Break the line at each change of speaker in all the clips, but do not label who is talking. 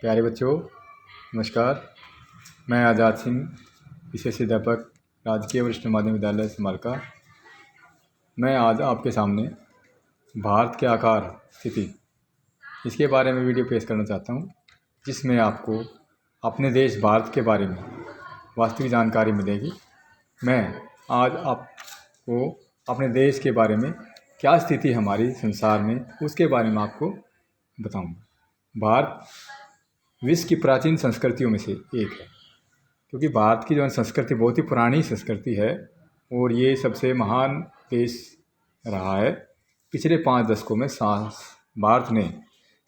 प्यारे बच्चों, नमस्कार। मैं आज़ाद सिंह, विशेष अध्यापक, राजकीय वरिष्ठ माध्यमिक विद्यालय समालका। मैं आज आपके सामने भारत के आकार स्थिति इसके बारे में वीडियो पेश करना चाहता हूं, जिसमें आपको अपने देश भारत के बारे में वास्तविक जानकारी मिलेगी। मैं आज आपको अपने देश के बारे में क्या स्थिति हमारी संसार में, उसके बारे में आपको बताऊंगा। भारत विश्व की प्राचीन संस्कृतियों में से एक है, क्योंकि भारत की जो संस्कृति बहुत ही पुरानी संस्कृति है और ये सबसे महान देश रहा है। पिछले 5 दशकों में भारत ने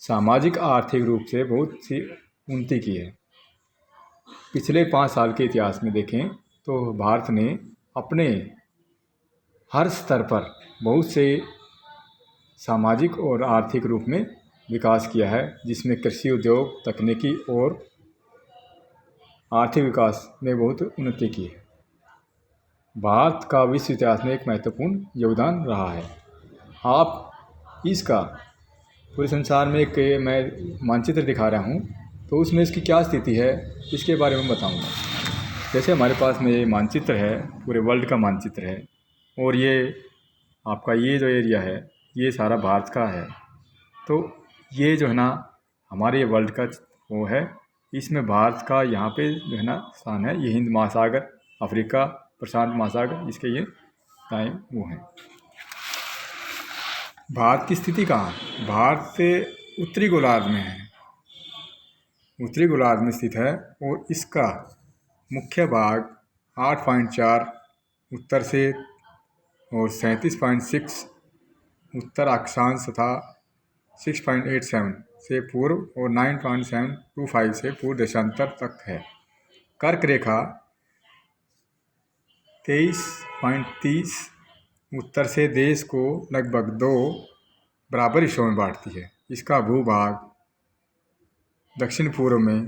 सामाजिक आर्थिक रूप से बहुत सी उन्नति की है। पिछले 5 साल के इतिहास में देखें तो भारत ने अपने हर स्तर पर बहुत से सामाजिक और आर्थिक रूप में विकास किया है, जिसमें कृषि उद्योग, तकनीकी और आर्थिक विकास में बहुत उन्नति की है। भारत का विश्व इतिहास में एक महत्वपूर्ण योगदान रहा है। आप इसका पूरे संसार में एक मैं मानचित्र दिखा रहा हूँ, तो उसमें इसकी क्या स्थिति है इसके बारे में बताऊँगा। जैसे हमारे पास में ये मानचित्र है, पूरे वर्ल्ड का मानचित्र है, और ये आपका ये जो एरिया है ये सारा भारत का है। तो ये जो है ना हमारे वर्ल्ड का वो है, इसमें भारत का यहाँ पे जो है ना स्थान है। ये हिंद महासागर, अफ्रीका, प्रशांत महासागर, इसके ये दाएं वो हैं। भारत की स्थिति कहाँ है? भारत उत्तरी गोलार्ध में है, उत्तरी गोलार्ध में स्थित है, और इसका मुख्य भाग 8.4 उत्तर से और 37.6 उत्तर अक्षांश तथा 6.87 से पूर्व और 9.725 से पूर्व देशांतर तक है। कर्क रेखा 23.30 उत्तर से देश को लगभग 2 बराबर हिस्सों में बांटती है। इसका भूभाग दक्षिण पूर्व में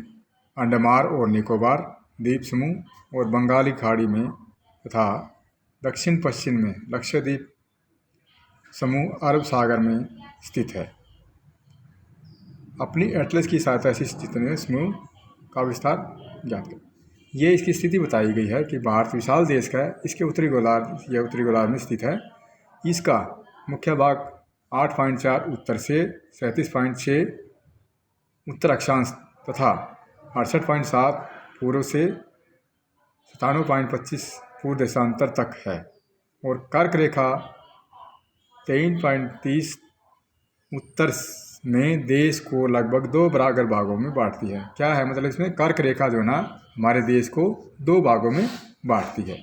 अंडमान और निकोबार द्वीप समूह और बंगाल की खाड़ी में तथा दक्षिण पश्चिम में लक्षद्वीप समूह अरब सागर में स्थित है। अपनी एटलस की सहायता से जितने समूह का विस्तार ज्ञात करें। ये इसकी स्थिति बताई गई है कि भारत विशाल देश का है। इसके उत्तरी गोलार्ध में स्थित है। इसका मुख्य भाग 8.4 उत्तर से 37.6 उत्तर अक्षांश तथा 68.7 पूर्व से 97.25 पूर्व देशांतर तक है, और कर्क रेखा 23.30 उत्तर में देश को लगभग 2 बराबर भागों में बांटती है। क्या है मतलब इसमें? कर्क रेखा जो है ना हमारे देश को 2 भागों में बांटती है।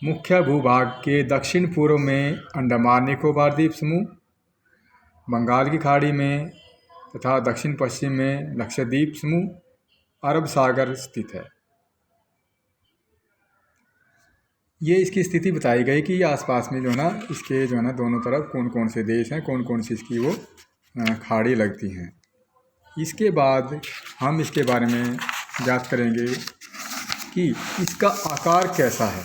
मुख्य भूभाग के दक्षिण पूर्व में अंडमान निकोबार द्वीप समूह, बंगाल की खाड़ी में तथा दक्षिण पश्चिम में लक्षद्वीप समूह, अरब सागर स्थित है। ये इसकी स्थिति बताई गई कि आसपास में जो है ना इसके जो है ना दोनों तरफ कौन कौन से देश हैं, कौन कौन सी इसकी वो खाड़ी लगती हैं। इसके बाद हम इसके बारे में बात करेंगे कि इसका आकार कैसा है।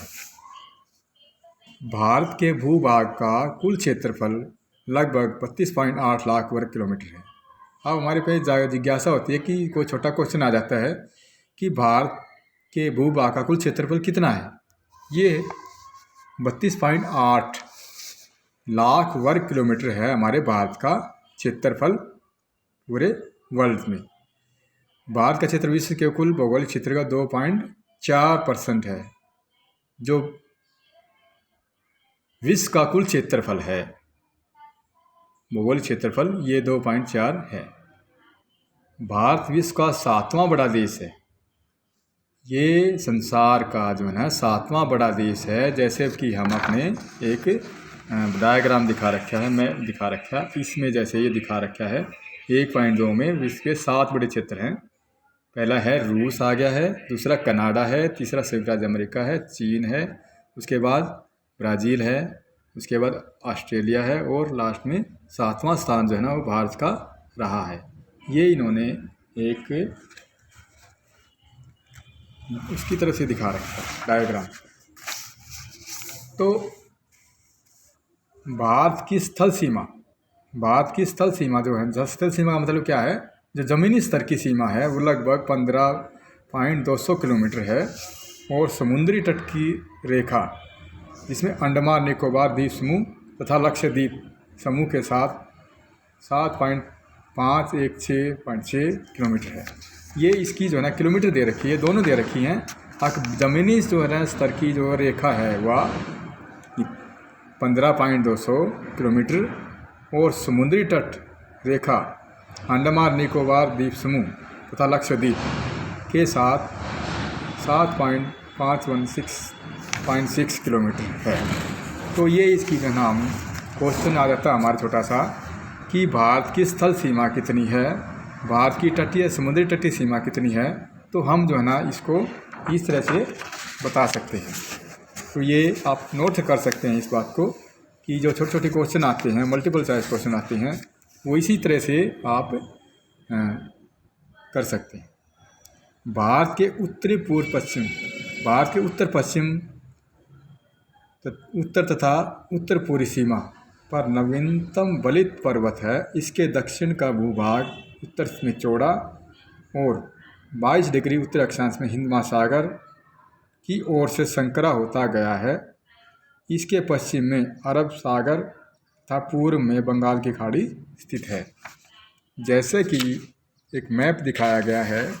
भारत के भूभाग का कुल क्षेत्रफल लगभग 32.8 लाख वर्ग किलोमीटर है। अब हमारे पे जिज्ञासा होती है कि कोई छोटा क्वेश्चन आ जाता है कि भारत के भूभाग का कुल क्षेत्रफल कितना है। ये 32.8 लाख वर्ग किलोमीटर है हमारे भारत का क्षेत्रफल पूरे वर्ल्ड में। भारत का क्षेत्र विश्व के कुल भौगोलिक क्षेत्र का 2.4% है, जो विश्व का कुल क्षेत्रफल है। भौगोलिक क्षेत्रफल ये 2.4 है। भारत विश्व का 7वां बड़ा देश है। ये संसार का जो है ना 7वां बड़ा देश है। जैसे कि हम अपने एक डायग्राम दिखा रखा है, मैं दिखा रखा है इसमें, जैसे ये दिखा रखा है 1.2 में विश्व के 7 बड़े क्षेत्र हैं। पहला है रूस आ गया है, दूसरा कनाडा है, तीसरा संयुक्त राज्य अमेरिका है, चीन है, उसके बाद ब्राज़ील है, उसके बाद ऑस्ट्रेलिया है, और लास्ट में 7वां स्थान जो है ना वो भारत का रहा है। ये इन्होंने एक उसकी तरफ से दिखा रखा है डायग्राम। तो भारत की स्थल सीमा जो है, स्थल सीमा का मतलब क्या है जो ज़मीनी स्तर की सीमा है वो लगभग 15.200 किलोमीटर है, और समुद्री तट की रेखा जिसमें अंडमान निकोबार द्वीप समूह तथा लक्षद्वीप समूह के साथ 7.516.6 किलोमीटर है। ये इसकी जो है ना किलोमीटर दे रखी है, दोनों दे रखी हैं। ज़मीनी जो है ना स्तर की जो रेखा है वह 15.200 किलोमीटर, और समुद्री तट रेखा अंडमान निकोबार द्वीप समूह तथा लक्षद्वीप के साथ 7.516.6 किलोमीटर है। तो ये इसकी का नाम क्वेश्चन आ जाता है हमारा छोटा सा कि भारत की स्थल सीमा कितनी है, भारत की तटीय समुद्री तटीय सीमा कितनी है। तो हम जो है ना इसको इस तरह से बता सकते हैं। तो ये आप नोट कर सकते हैं इस बात को कि जो छोटे छोटे क्वेश्चन आते हैं, मल्टीपल चॉइस क्वेश्चन आते हैं, वो इसी तरह से आप कर सकते हैं। भारत के उत्तरी पूर्व पश्चिम, भारत के उत्तर पश्चिम, उत्तर तथा उत्तर पूर्वी सीमा पर नवीनतम बलित पर्वत है। इसके दक्षिण का भूभाग उत्तर में चौड़ा और 22 डिग्री उत्तर अक्षांश में हिंद महासागर की ओर से संकरा होता गया है। इसके पश्चिम में अरब सागर तथा पूर्व में बंगाल की खाड़ी स्थित है। जैसे कि एक मैप दिखाया गया है,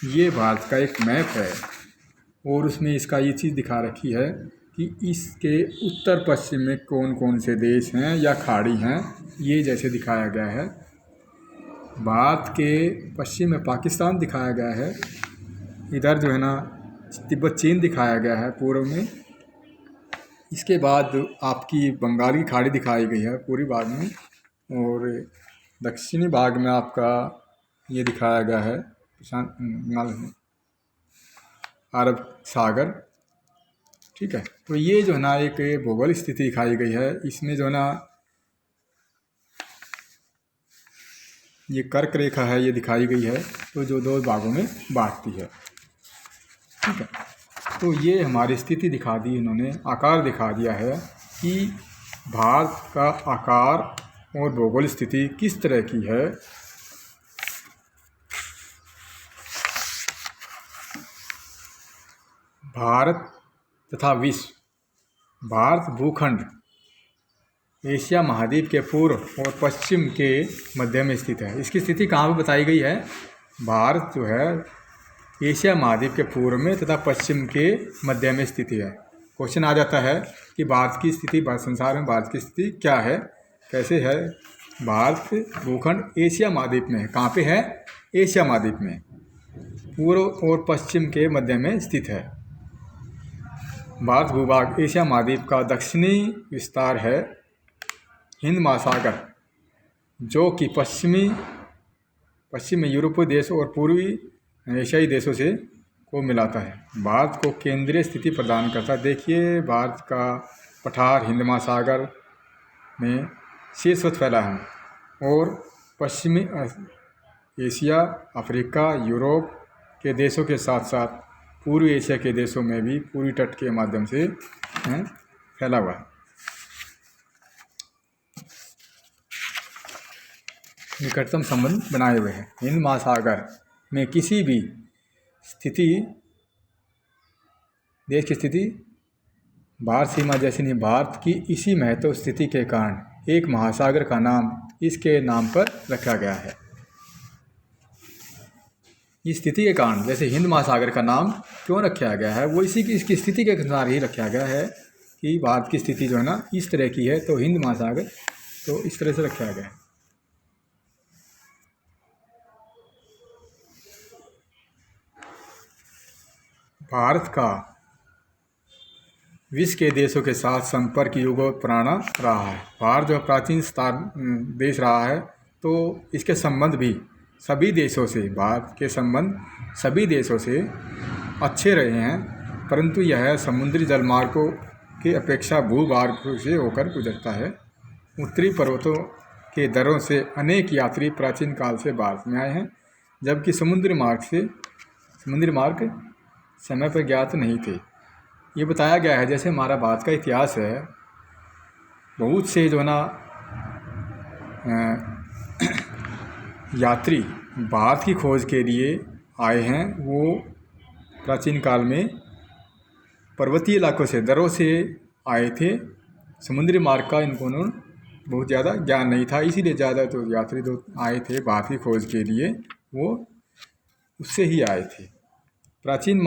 ये भारत का एक मैप है, और उसमें इसका ये चीज़ दिखा रखी है कि इसके उत्तर पश्चिम में कौन कौन से देश हैं या खाड़ी हैं, ये जैसे दिखाया गया है। भारत के पश्चिम में पाकिस्तान दिखाया गया है, इधर जो है ना तिब्बत चीन दिखाया गया है पूर्व में। इसके बाद आपकी बंगाल की खाड़ी दिखाई गई है पूर्वी भाग में, और दक्षिणी भाग में आपका ये दिखाया गया है प्रशांत अरब सागर। ठीक है, तो ये जो है ना एक भौगोलिक स्थिति दिखाई गई है। इसमें जो है ना ये कर्क रेखा है, ये दिखाई गई है, तो जो दो भागों में बांटती है। ठीक है, तो ये हमारी स्थिति दिखा दी इन्होंने, आकार दिखा दिया है कि भारत का आकार और भौगोलिक स्थिति किस तरह की है। भारत तथा विश्व। भारत भूखंड एशिया महाद्वीप के पूर्व और पश्चिम के मध्य में स्थित है। इसकी स्थिति कहाँ पर बताई गई है? भारत जो है एशिया महाद्वीप के पूर्व में तथा पश्चिम के मध्य में स्थित है। क्वेश्चन आ जाता है कि भारत की स्थिति, संसार में भारत की स्थिति क्या है, कैसे है? भारत भूखंड एशिया महाद्वीप में है। कहाँ पे है? एशिया महाद्वीप में, पूर्व और पश्चिम के मध्य में स्थित है। भारत भूभाग एशिया महाद्वीप का दक्षिणी विस्तार है हिंद महासागर, जो कि पश्चिम में यूरोपीय देश और पूर्वी एशियाई देशों से को मिलाता है। भारत को केंद्रीय स्थिति प्रदान करता है। देखिए, भारत का पठार हिंद महासागर में शीर्षवत फैला है, और पश्चिमी एशिया, अफ्रीका, यूरोप के देशों के साथ साथ पूर्वी एशिया के देशों में भी पूर्वी तट के माध्यम से फैला हुआ है। निकटतम संबंध बनाए हुए हैं। हिंद महासागर में किसी भी स्थिति, देश की स्थिति भारत सीमा जैसी नहीं। भारत की इसी महत्व स्थिति के कारण एक महासागर का नाम इसके नाम पर रखा गया है। इस स्थिति के कारण, जैसे हिंद महासागर का नाम क्यों रखा गया है, वो इसी की इसकी स्थिति के अनुसार ही रखा गया है कि भारत की स्थिति जो है ना इस तरह की है, तो हिंद महासागर तो इस तरह से रखा गया है। भारत का विश्व के देशों के साथ संपर्क युगों पुराना रहा है। भारत जो प्राचीन देश रहा है, तो इसके संबंध भी सभी देशों से, भारत के संबंध सभी देशों से अच्छे रहे हैं, परंतु यह समुद्री जलमार्गों की अपेक्षा भूमार्ग से होकर गुजरता है। उत्तरी पर्वतों के दरों से अनेक यात्री प्राचीन काल से भारत में आए हैं, जबकि समुद्री मार्ग समय पर ज्ञात नहीं थे। ये बताया गया है, जैसे हमारा भारत का इतिहास है, बहुत से जो है ना यात्री भारत की खोज के लिए आए हैं वो प्राचीन काल में पर्वतीय इलाकों से, दर्रों से आए थे। समुद्री मार्ग का इनको बहुत ज़्यादा ज्ञान नहीं था, इसीलिए ज़्यादा तो यात्री जो आए थे भारत की खोज के लिए वो उससे ही आए थे। प्राचीन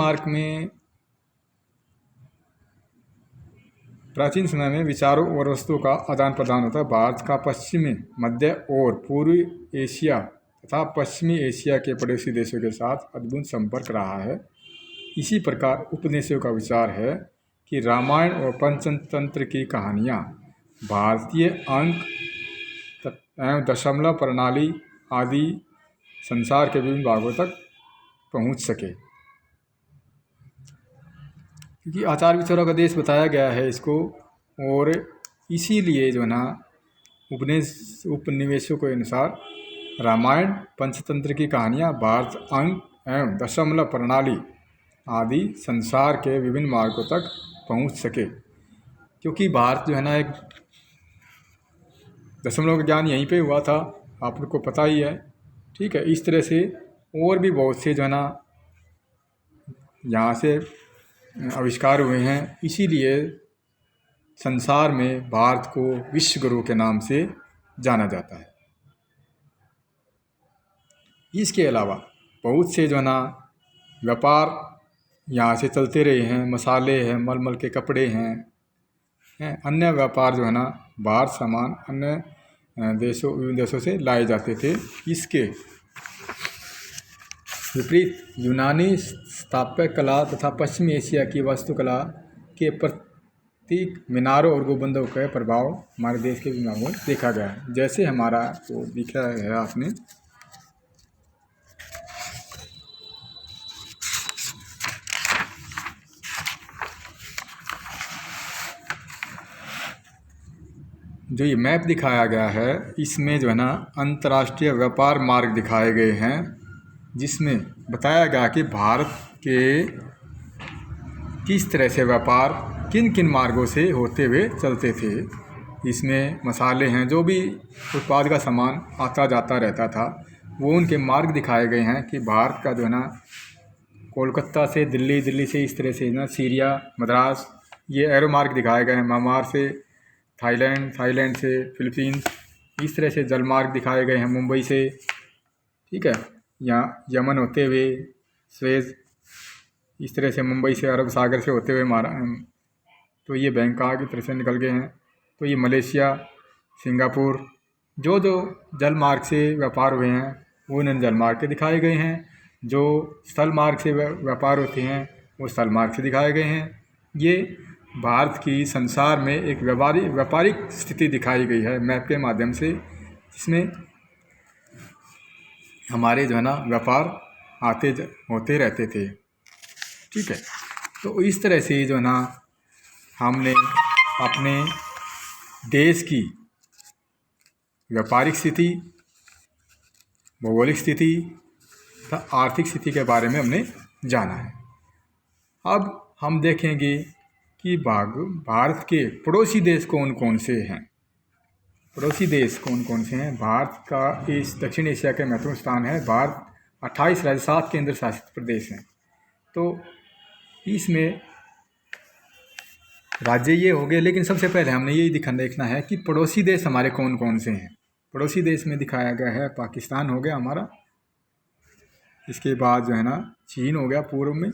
समय में विचारों और वस्तुओं का आदान प्रदान होता है। भारत का पश्चिमी, मध्य और पूर्वी एशिया तथा पश्चिमी एशिया के पड़ोसी देशों के साथ अद्भुत संपर्क रहा है। इसी प्रकार उपनिषदों का विचार है कि रामायण और पंचतंत्र की कहानियाँ भारतीय अंक एवं दशमलव प्रणाली आदि संसार के विभिन्न भागों तक पहुँच सके, क्योंकि आचार विचारों का देश बताया गया है इसको। और इसीलिए जो है ना उपनिवेशों के अनुसार रामायण पंचतंत्र की कहानियाँ भारत अंक एवं दशमलव प्रणाली आदि संसार के विभिन्न मार्गों तक पहुंच सके, क्योंकि भारत जो है ना एक दशमलव का ज्ञान यहीं पे हुआ था, आप लोग को पता ही है। ठीक है, इस तरह से और भी बहुत से जो है ना यहाँ से आविष्कार हुए हैं। इसीलिए संसार में भारत को विश्व गुरु के नाम से जाना जाता है। इसके अलावा बहुत से जो है ना व्यापार यहाँ से चलते रहे हैं। मसाले हैं, मलमल के कपड़े हैं, अन्य व्यापार जो है ना बाहर सामान अन्य विभिन्न देशों से लाए जाते थे। इसके विपरीत यूनानी स्थापत्य कला तथा पश्चिमी एशिया की वास्तुकला के प्रतीक मीनारों और गुंबदों का प्रभाव हमारे देश के विभागों में देखा गया है। जैसे हमारा तो दिखा है आपने, जो ये मैप दिखाया गया है इसमें जो है ना अंतर्राष्ट्रीय व्यापार मार्ग दिखाए गए हैं, जिसमें बताया गया कि भारत के किस तरह से व्यापार किन किन मार्गों से होते हुए चलते थे। इसमें मसाले हैं, जो भी उत्पाद का सामान आता जाता रहता था वो उनके मार्ग दिखाए गए हैं कि भारत का जो है ना कोलकाता से दिल्ली, दिल्ली से इस तरह से ना सीरिया, मद्रास, ये एरो मार्ग दिखाए गए हैं। म्यांमार से थाईलैंड, थाईलैंड से फिलीपींस, इस तरह से जल मार्ग दिखाए गए हैं मुंबई से। ठीक है, यहाँ यमन होते हुए स्वेज, इस तरह से मुंबई से अरब सागर से होते हुए तो ये बैंकॉक की तरफ से निकल गए हैं। तो ये मलेशिया, सिंगापुर, जो जो जल मार्ग से व्यापार हुए हैं वो इन जल मार्ग के दिखाए गए हैं। जो स्थल मार्ग से व्यापार होते हैं वो स्थल मार्ग से दिखाए गए हैं। ये भारत की संसार में एक व्यापारिक स्थिति दिखाई गई है मैप के माध्यम से, जिसमें हमारे जो है ना व्यापार होते रहते थे। ठीक है, तो इस तरह से जो है ना हमने अपने देश की व्यापारिक स्थिति, भौगोलिक स्थिति तथा आर्थिक स्थिति के बारे में हमने जाना है। अब हम देखेंगे कि भारत के पड़ोसी देश कौन कौन से हैं। पड़ोसी देश कौन कौन से हैं? भारत का इस दक्षिण एशिया के महत्वपूर्ण स्थान है। भारत 28 राज्य, 7 केंद्र शासित प्रदेश हैं। तो इसमें राज्य ये हो गए, लेकिन सबसे पहले हमने यही देखना है कि पड़ोसी देश हमारे कौन कौन से हैं। पड़ोसी देश में दिखाया गया है पाकिस्तान हो गया हमारा, इसके बाद जो है ना चीन हो गया पूर्व में,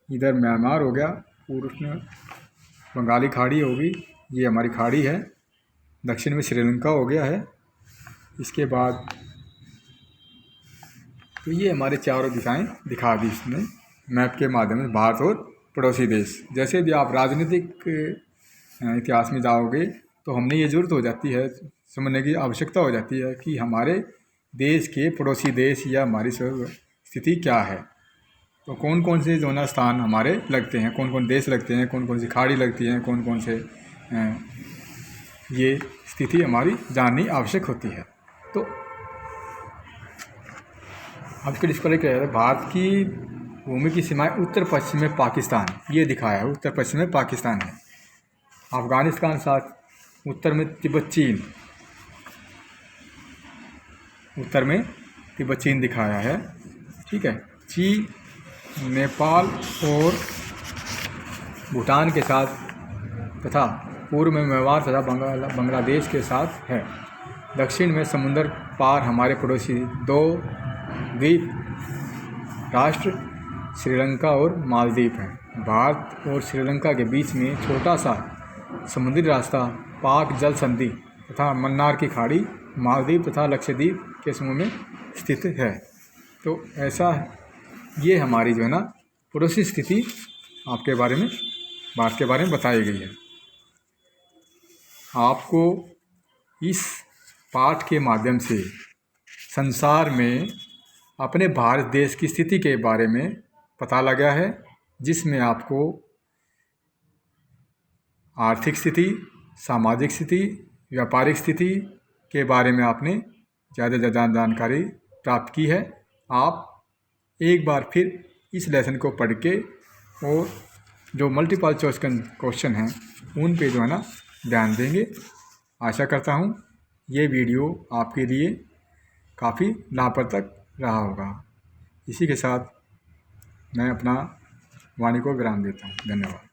इधर म्यांमार हो गया पूर्व में, बंगाली खाड़ी होगी, ये हमारी खाड़ी है, दक्षिण में श्रीलंका हो गया है। इसके बाद तो ये हमारे चारों दिशाएं दिखा दी इसने मैप के माध्यम से, भारत और पड़ोसी देश। जैसे भी आप राजनीतिक इतिहास में जाओगे तो हमने ये ज़रूरत हो जाती है, समझने की आवश्यकता हो जाती है कि हमारे देश के पड़ोसी देश या हमारी स्थिति क्या है। तो कौन कौन से जो ना स्थान हमारे लगते हैं, कौन कौन देश लगते हैं, कौन कौन सी खाड़ी लगती हैं, कौन कौन से ये स्थिति हमारी जाननी आवश्यक होती है। तो अब इसको डिस्प्ले किया जाता है, भारत की भूमि की सीमाएं उत्तर पश्चिम में पाकिस्तान, ये दिखाया है उत्तर पश्चिम में पाकिस्तान है। अफगानिस्तान साथ, उत्तर में तिब्बत चीन, उत्तर में तिब्बत चीन दिखाया है, ठीक है। चीन नेपाल और भूटान के साथ तथा पूर्व में म्यांमार तथा बांग्लादेश के साथ है। दक्षिण में समुद्र पार हमारे पड़ोसी 2 द्वीप राष्ट्र श्रीलंका और मालदीव हैं। भारत और श्रीलंका के बीच में छोटा सा समुद्री रास्ता पाक जल संधि तथा मन्नार की खाड़ी मालदीव तथा लक्षद्वीप के समूह में स्थित है। तो ऐसा ये हमारी जो है ना पड़ोसी स्थिति आपके बारे में भारत के बारे में बताई गई है। आपको इस पाठ के माध्यम से संसार में अपने भारत देश की स्थिति के बारे में पता लगा है, जिसमें आपको आर्थिक स्थिति, सामाजिक स्थिति, व्यापारिक स्थिति के बारे में आपने ज़्यादा से ज़्यादा जानकारी प्राप्त की है। आप एक बार फिर इस लेसन को पढ़ के और जो मल्टीपल चॉइस क्वेश्चन हैं उन पे जो है ना ध्यान देंगे। आशा करता हूँ ये वीडियो आपके लिए काफ़ी लाभप्रद रहा होगा। इसी के साथ मैं अपना वाणी को विराम देता हूँ। धन्यवाद।